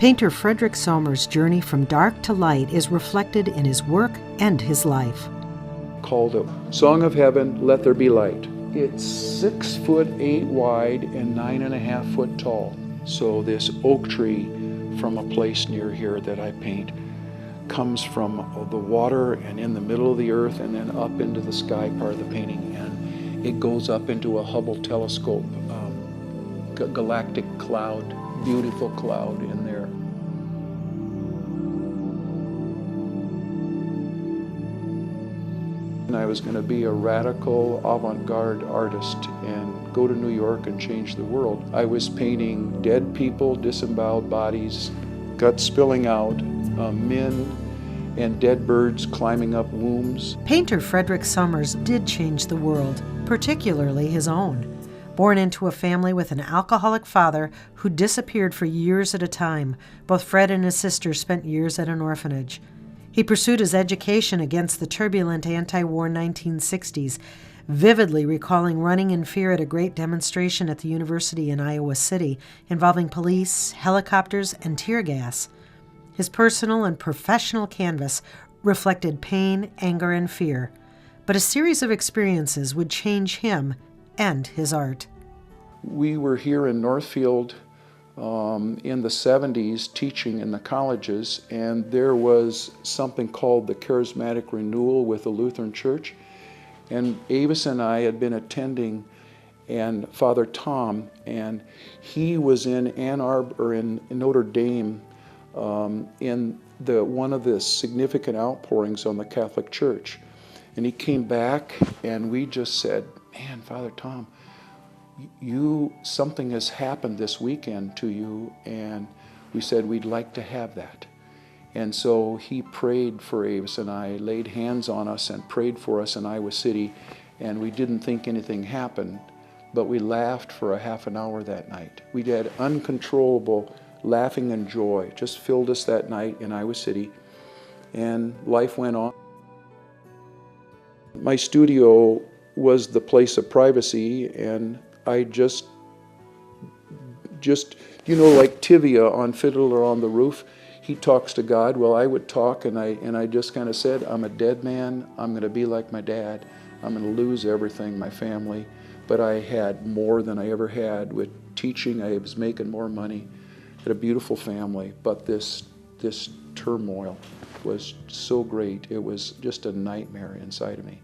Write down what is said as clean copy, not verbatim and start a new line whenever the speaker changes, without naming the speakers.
Painter Fredrick Sommer's journey from dark to light is reflected in his work and his life.
Called a Song of Heaven, Let There Be Light. It's 6'8" wide and 9.5 foot tall. So this oak tree from a place near here that I paint comes from the water and in the middle of the earth and then up into the sky part of the painting, and it goes up into a Hubble telescope galactic cloud, beautiful cloud in there. And I was going to be a radical avant-garde artist and go to New York and change the world. I was painting dead people, disemboweled bodies, guts spilling out, men and dead birds climbing up wombs.
Painter Fredrick Sommers did change the world, particularly his own. Born into a family with an alcoholic father who disappeared for years at a time, both Fred and his sister spent years at an orphanage. He pursued his education against the turbulent anti-war 1960s, vividly recalling running in fear at a great demonstration at the university in Iowa City involving police, helicopters, and tear gas. His personal and professional canvas reflected pain, anger, and fear, but a series of experiences would change him and his art.
We were here in Northfield in the 70s teaching in the colleges, and there was something called the Charismatic Renewal with the Lutheran Church, and Avis and I had been attending, and Father Tom, and he was in Ann Arbor, or in Notre Dame, in one of the significant outpourings on the Catholic Church. And he came back, and we just said, man, Father Tom, something has happened this weekend to you, and we said we'd like to have that. And so he prayed for Avis and I, laid hands on us and prayed for us in Iowa City, and we didn't think anything happened, but we laughed for a half an hour that night. We had uncontrollable laughing and joy, just filled us that night in Iowa City, and life went on. My studio was the place of privacy, and I just like Tivia on Fiddler on the Roof, he talks to God. Well, I would talk, and I just kind of said, I'm a dead man. I'm going to be like my dad. I'm going to lose everything, my family. But I had more than I ever had with teaching. I was making more money. Had a beautiful family, but this turmoil was so great. It was just a nightmare inside of me.